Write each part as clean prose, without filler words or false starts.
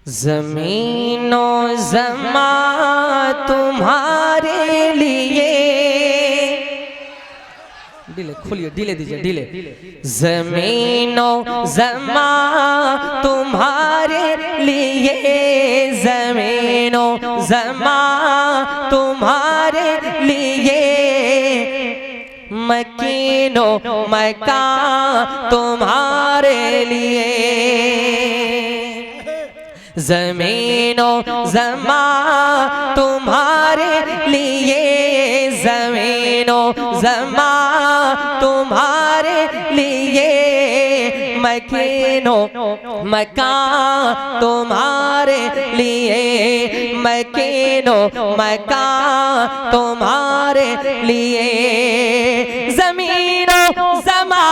ज़मीनो ज़मा तुम्हारे लिए, डिले खोलिए, डिले दीजिए, डिले। ज़मीनो ज़मा तुम्हारे लिए, ज़मीनो ज़मा तुम्हारे लिए, मकीनो मकान तुम्हारे लिए, ज़मीनो ज़मा तुम्हारे लिए, ज़मीनो ज़मा तुम्हारे लिए, मकीनो मकान तुम्हारे लिए, मकीनो मकान तुम्हारे लिए, ज़मीनो ज़मा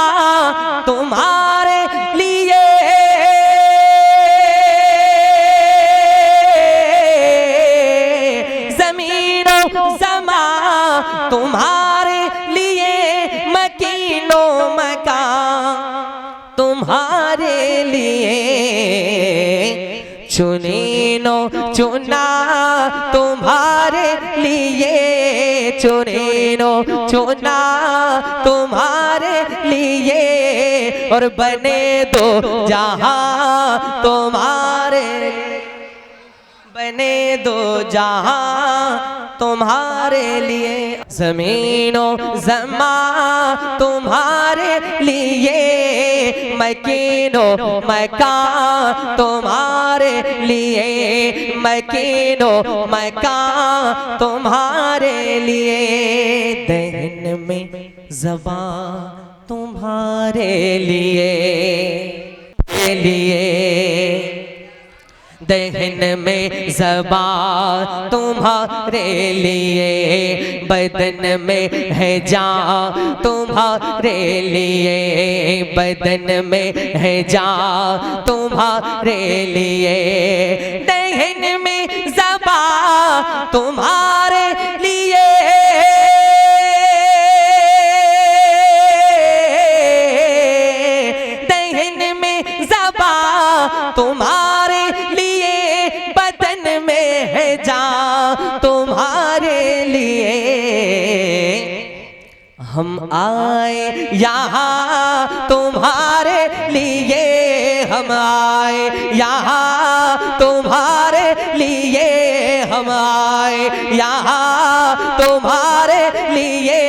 तुम्हारे लिए, ज़मीनो ज़मा तुम्हारे लिए, मकीनो मकान तुम्हारे लिए, चुनीनो चुना तुम्हारे लिए, चुनीनो चुना तुम्हारे लिए, और बने दो जहां तुम्हारे, बने दो जहां तुम्हारे लिए, ज़मीनो ज़मा तुम्हारे लिए, मकीनो मकान तुम्हारे लिए, मकीनो मकान तुम्हारे लिए, दहन में ज़बान तुम्हारे लिए, दहन में ज़बान तुम्हारे लिए, बदन में है जान तुम्हारे लिए, बदन में है जान तुम्हारे लिए, दहन में ज़बान तुम्हारे लिए, दहन में ज़बान तुम्हारे लिए, बदन में है जान तुम्हारे लिए, हम आए यहाँ तुम्हारे लिए, हम आए यहाँ तुम्हारे लिए, हम आए यहाँ तुम्हारे लिए,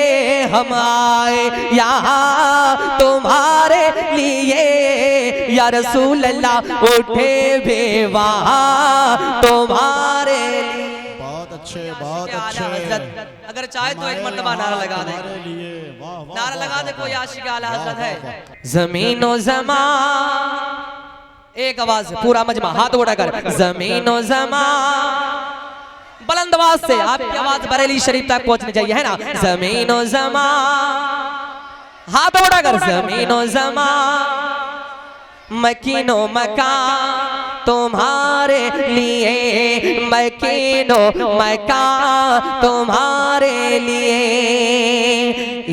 हम आए यहाँ तुम्हारे लिए, या रसूल अल्लाह उठे भी वहाँ तुम्हारे लिए। बहुत अच्छे, बहुत अच्छे। अगर चाहे तो एक मर्तबा नारा लगा दे, नारा लगा दे कोई आशिक आला हज़रत है। ज़मीनो ज़मा, एक आवाज से पूरा मजमा हाथ उठाकर, ज़मीनो ज़मा, बुलंद आवाज से, आपकी आवाज बरेली शरीफ तक पहुंचनी चाहिए, है ना। ज़मीनो ज़मा, हाथ उठाकर, ज़मीनो ज़मा, मकीनो मकान तुम्हारे लिए, मकीनो मकान तुम्हारे लिए,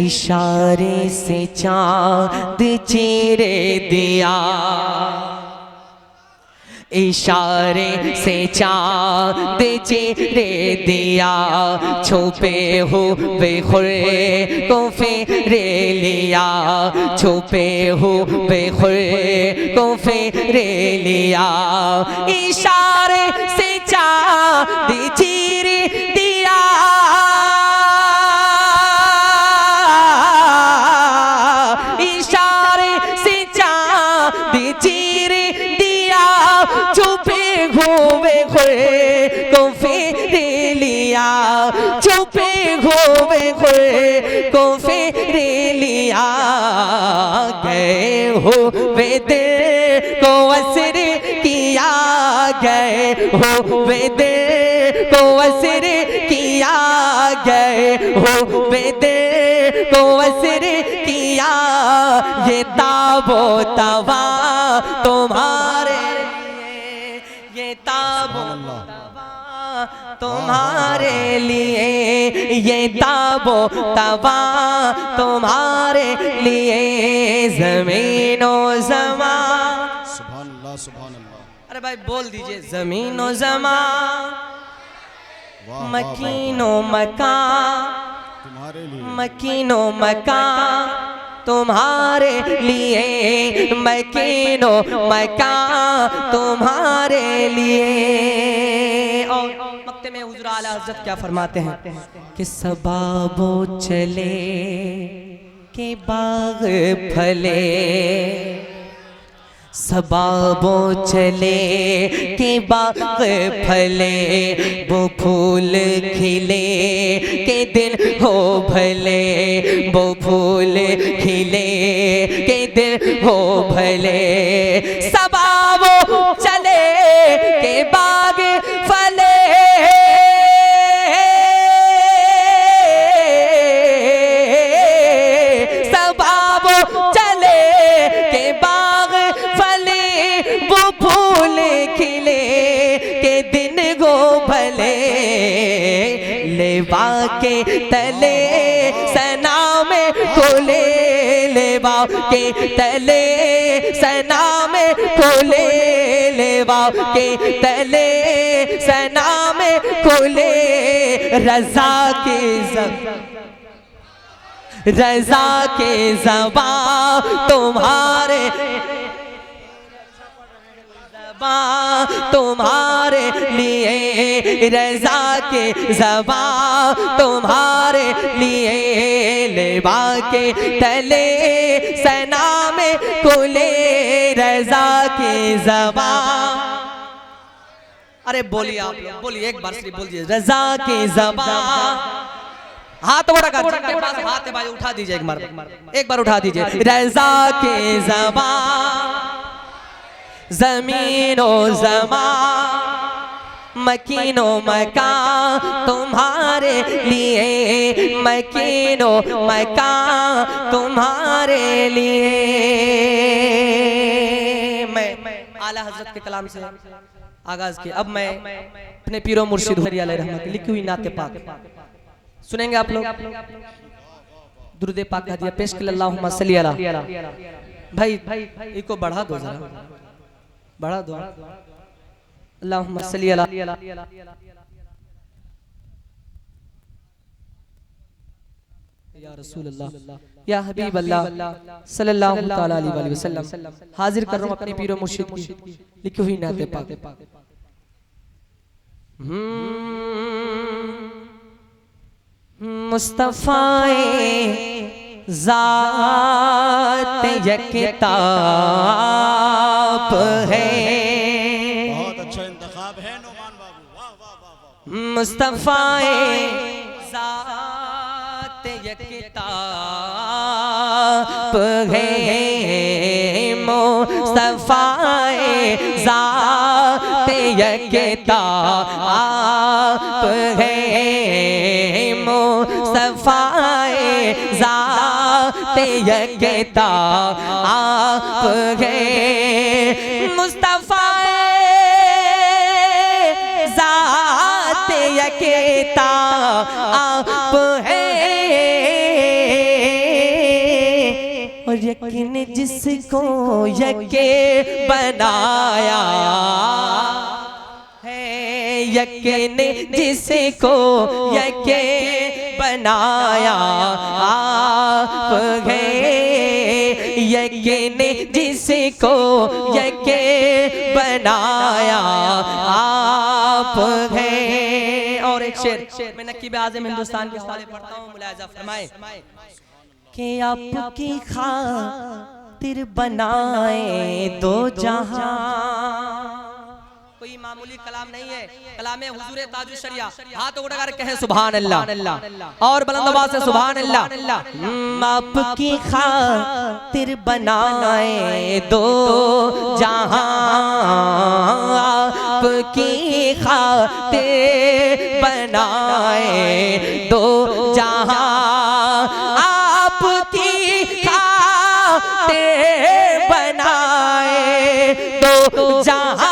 इशारे से चाँद चीरे दिया, इशारे से चाँद चीरे दिया, छुपे हुए खुरे को फेरे लिया, छुपे हुए खुरे को फेरे लिया, इशारे से चाँद चीरे दिया, इशारे से चाँद चीरे दिया, छुपे हुए खुरे को फेरे लिया, छुपे हुए खुरे को फेरे लिया, गए हुए दिल को असर किया, गए हुए दिल को असर किया, गए हुए दिल को असर किया, ये ताबो तवा तुम्हारे, ये ताबो तवा तुम्हारे लिए, ये ताबो तवा तुम्हारे लिए, ज़मीनो ज़मा सुभान अल्लाह सुभान अल्लाह। अरे भाई बोल दीजिए। ज़मीनो ज़मान मकीनो मकान तुम्हारे लिए, मकीनो मकान तुम्हारे लिए, मकीनो मकान तुम्हारे लिए। और मक्ते में हुज़ूर आला हज़रत क्या फरमाते हैं कि सबाबो चले के बाग फले, सबाबो चले के बाग फले, वो फूल खिले के दिन हो भले, वो फूल खिले के दिन हो भले। सबाबो चले के बाग फले, सबाबो चले के बाग फले, वो फूल खिले के दिन गो भले। लेवा के तले सना में खोले, लेवा के तले सना में खोले, लेवा के तले सना में खोले। रज़ा के रज़ा के ज़बां तुम्हारे, तुम्हारे लिए, रज़ा के ज़बां तुम्हारे लिए। लेवा के तले सना में खोले, रज़ा के ज़बां। अरे बोलिए आप लोग, बोलिए एक बार सिर्फ बोलिए रज़ा के ज़बां। हाथ उठा कर, जिनके पास हाथ है भाई उठा दीजिए एक बार उठा दीजिए। रज़ा के ज़बां ज़मीनो ज़मान मकीनो मकान तुम्हारे लिए, मकीनो मकान तुम्हारे लिए। मैं आला हज़रत के कलाम से आगाज किया। अब मैं अपने पीरो मुर्शिद अलैहि रहमत लिखी हुई नाते पाक सुनेंगे आप लोग। दुरूद पाक का दिया पेश कर अल्लाहुम्मा सल्ली अला। भाई इसको बढ़ा दो जरा, बढ़ा दो। अल्लाहुम्मा सल्ली अला या रसूल अल्लाह या हबीब अल्लाह सल्लल्लाहु तआला अलैहि वसल्लम। हाजिर कर रहा हूं अपनी पीरो मुर्शिद की लिखी हुई नाते पाक। मुस्तफ़ाए ज़ात यकताब है, बहुत अच्छा इंतखाब है नोमान बाबू, वाह वाह वाह वाह। मुस्तफ़ाए ज़ात यकताब है, मुस्तफ़ाए ज़ात यकताब है, मुस्तफ़ाए ज़ात यकताब है, मुस्तफ़ाए ज़ात यकताब है। और यकीन जिसको यके बनाया है, यकीन जिसको यके बनाया आप है, यकीन जिसको यके बनाया आप है। और एक शेर मैं नकीब आज़म हिंदुस्तान के हवाले पढ़ता हूँ, मुलाहिज़ा फरमाए कि आपकी खातिर बनाए दो जहां। कोई मामूली कलाम नहीं है, कलाम है हुजूर ताजुश शरिया। हाथ उठाकर कहें सुभान अल्लाह और बुलंद आवाज से सुभान अल्लाह। आपकी खातिर बनाए दो जहां, आपकी खातिर बनाए दो जहां, आपकी खातिर बनाए दो जहां।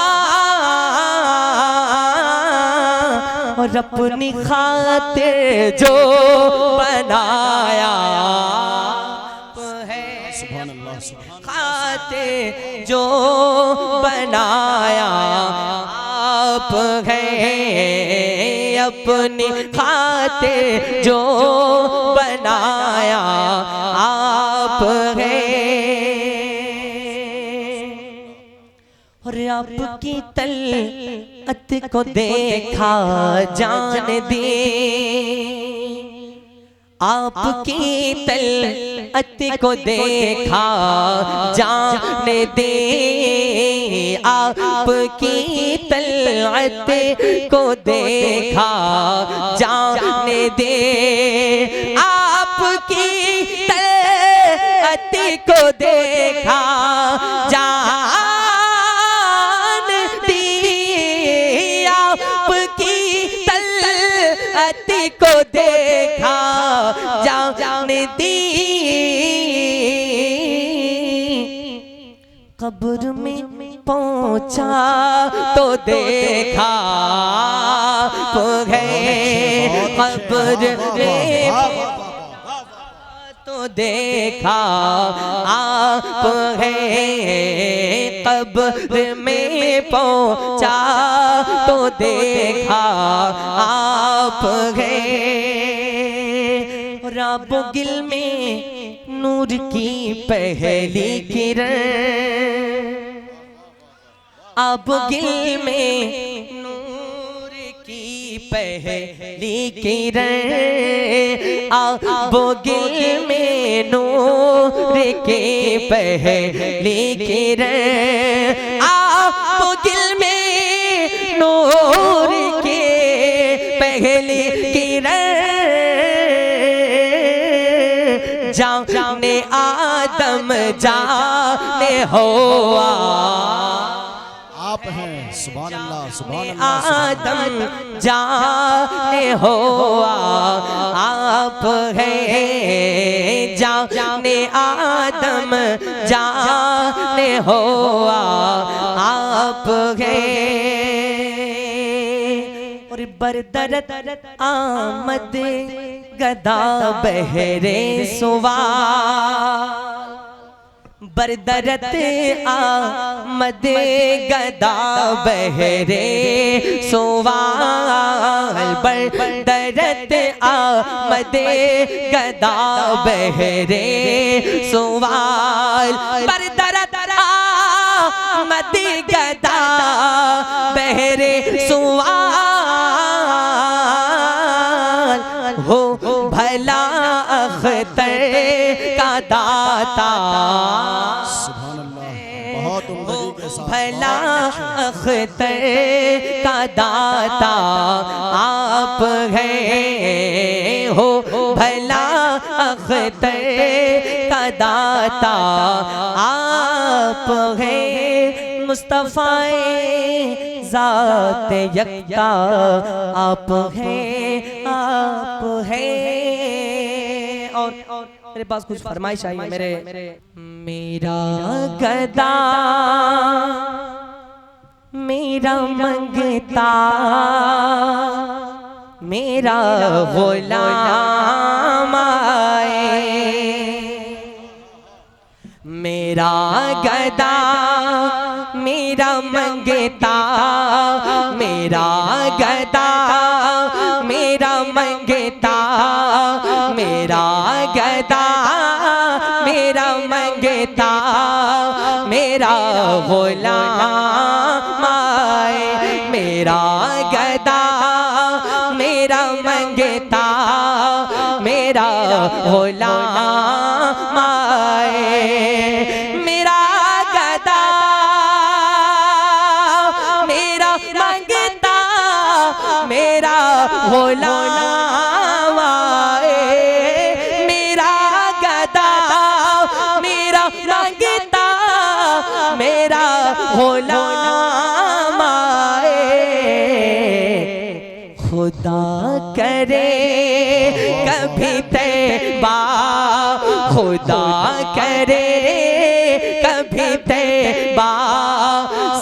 और अपनी खातिर जो बनाया है, खातिर जो बनाया आप हैं, अपनी खातिर जो बनाया आप हैं। और आपकी तलअत को देखा जान दे, आपकी तलअत को देखा जान दे, आपकी तलअत को देखा जान दे, आपकी तलअत को देखा जान दे, आपकी तलअत को देखा जान दी। कब्र में पहुंचा तो देखा आप हैं, कब्र में तो देखा आप हैं, कब्र में पहुंचा तो देखा आप हैं। राबो गिल में नूर की पहली किरण, अब गिल में नूर की पहली किरण, अब गिल में नूर के पहली किरण, अब गिल में नूर के पहली किरण, जाने आदम जाने हुआ आप हैं। सुभान अल्लाह, सुभान अल्लाह। आदम जाने हुआ आप हैं, जाने आदम जाने हुआ आप हैं। और बरदरत आमद गदा बहरे सुवा, बरदरत आमद गदा बहरे सोवाल, बरदरत आमद गदा बहरे सोवाल, बरदरत आमद गदा बहरे सोवाल, हो भला अख्तर का दाता, सुभान अल्लाह, बहुत उम्दगी के साथ भला अख्तर का दाता आप हैं, हो भला अख्तर का दाता आप हैं। मुस्तफ़ाए ज़ात यक्ता आप हैं, आप हैं। और मेरे पास कुछ फरमाइश आई है मेरे। मेरा गदा मेरा मंगता, मेरा गुलाम आए, मेरा गदा मेरा मंगता, मेरा गदा मेरा मंगता, मेरा गदा मेरा मंगता, मेरा गुलाम आए, मेरा गदा मेरा मंगता, मेरा गुलाम आए, मेरा गदा मेरा मंगता, मेरा गुलाम आए, मेरा गदा मेरा मंगता, मेरा गुलाम आए। खुदा करे कभी तैबा, खुदा करे कभी तैबा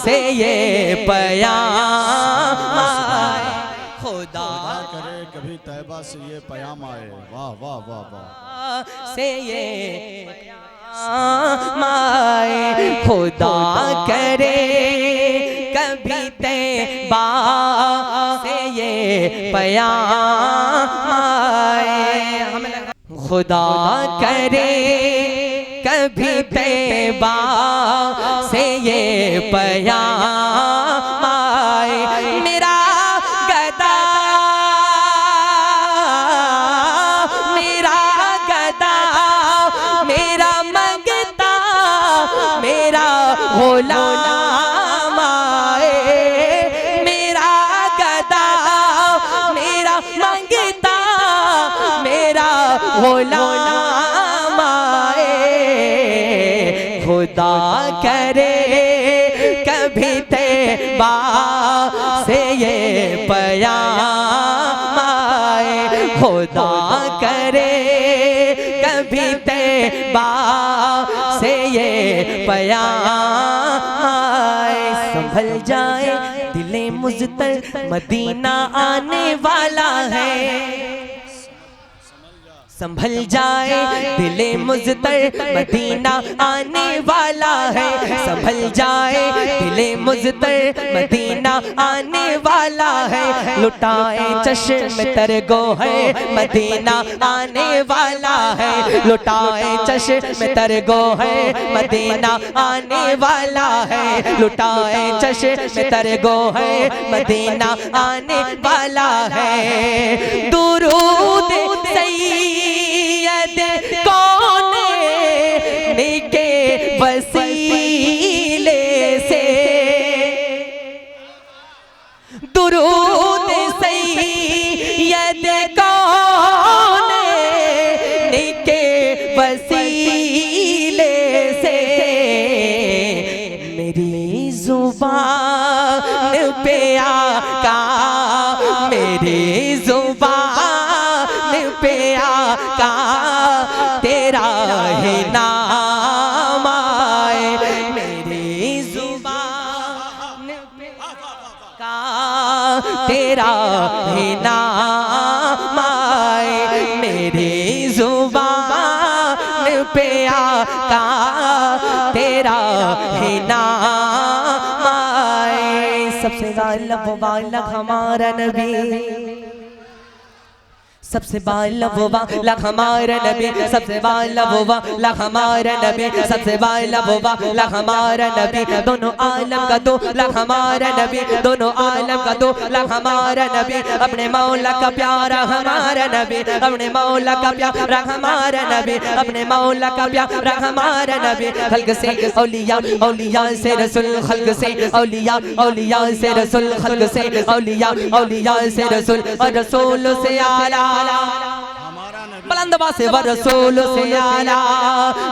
से ये पयाम आए, खुदा करे कभी तैबा से ये पयाम आए। वाह वाह वाह वाह। से ये पयाम आए, खुदा करे बा से ये पयाम आए। हमें लगा खुदा करे कभी तैबा से ये पयाम आए। मेरा गदा मेरा मंगता मेरा गुलाम आए। मेरा गदा मेरा मंगता मेरा गुलाम आए। खुदा करे कभी तैबा से ये पयाम आए। खुदा करे कभी तैबा से ये पयाम आए। संभल जाए दिले मुज़्तर मदीना आने वाला है। संभल जाए दिले मुज़्तर मदीना आने वाला है। संभल जाए दिले मुज़्तर मदीना आने वाला है। लुटाए चश्म तरगो है मदीना आने वाला है। लुटाए चश्म तरगो है मदीना आने वाला है। लुटाए चश्म तरगो है मदीना आने वाला है। दुरूद सैयद कौने के वसीले से दुरूद सैयद कौने के वसीले से मेरी ज़ुबान पे आका मेरी ज़ुबान पे आका तेरा ही नाम आए। मेरी ज़ुबान पे आका तेरा ही नाम आए। मेरी ज़ुबान पे आका तेरा ही नाम आए। सबसे गालिब वाला हमारा नबी सबसे बालब वाला हमारा नबी सबसे बालब वाला हमारा नबी सबसे बालब वाला हमारा नबी। दोनों आलम का दो लख हमारा नबी दोनों आलम का दो लख हमारा नबी। अपने मौला का प्यारा हमारा नबी अपने मौला का प्यारा हमारा नबी अपने मौला का प्यारा हमारा नबी। खल्क से औलिया औलिया से रसूल खल्क से औलिया औलिया से रसूल खल्क से औलिया औलिया से रसूल और रसूल से आला बुलंदबा से व रसूल से आला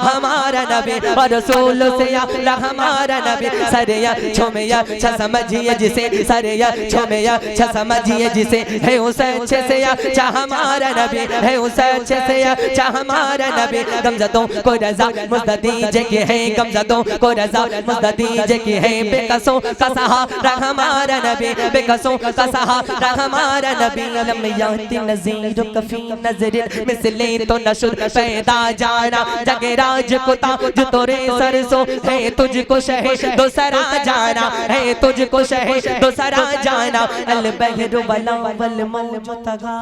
हमारा नबी व रसूल से आला हमारा नबी। सरिया छोमिया छ समझिए जिसे सरिया छोमिया छ समझिए जिसे है उस अच्छे से अच्छा हमारा नबी है उस अच्छे से अच्छा हमारा नबी। गमज़दों को रज़ा मुस्तदीजे की है गमज़दों को रज़ा मुस्तदीजे की है। बेकसों का सहारा हमारा नबी बेकसों का सहारा हमारा नबी। लम याति नज़ीर कफ़ी नज़रिन मिसले तो नशुर पैदा जाना जगे राज कुता जो तोरे सरसों है तुझको शहर दूसरा जाना है तुझको शहर दूसरा जाना। अल बहरो वाला वल मौज तगा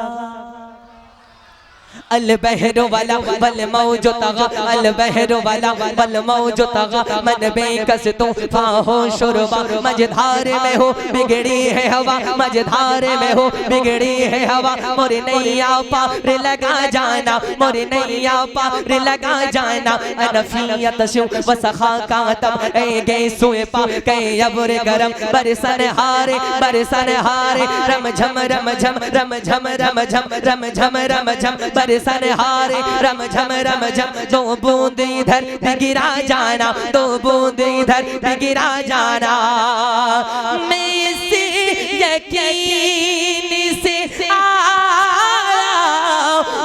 अल बहरो वाला वल मौज तगा अल बहरो वाला वल मौज तगा। मन बेकस तो फाहो शुरबा मझधार में हो बिगड़ी है हवा मझधार में हो बिगड़ी है हवा। मोरे नैया पार लगा जाना मोरे नैया पार लगा जाना। अनफियत शु वसखा का तब ए गे सुए पा के अबरे गरम बरसन हारे रम झम रम झम रम झम रम झम रम झम रम झम बरसन हारे रम झम दो बूंद इधर गिरा जाना दो बूंद इधर गिरा जाना। मैं इसी यकीन से आया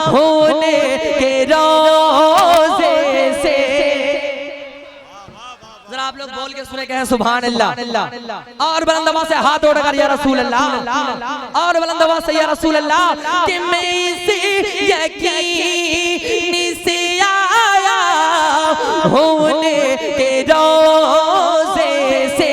होने के रोज़े से। जरा आप लोग बोल के सुने कहें सुभान अल्लाह और बुलंद आवाज़ से हाथ उठाकर या रसूल अल्लाह और बुलंद आवाज़ से या रसूल अल्लाह कि मैं इसी यकीन से आया होने के रोज़े से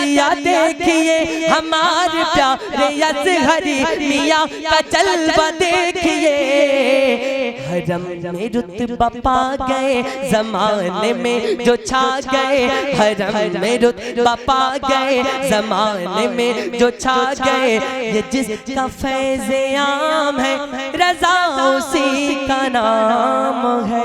दरिया देखिए हमारे प्यारे असगरी मियाँ का जलवा देखिए। हरम में रुतबा पा गए ज़माने में जो छा गए, हरम में रुतबा पा गए ज़माने में जो छा गए। ये जिसका फैज़ आम है रज़ा उसी का नाम है।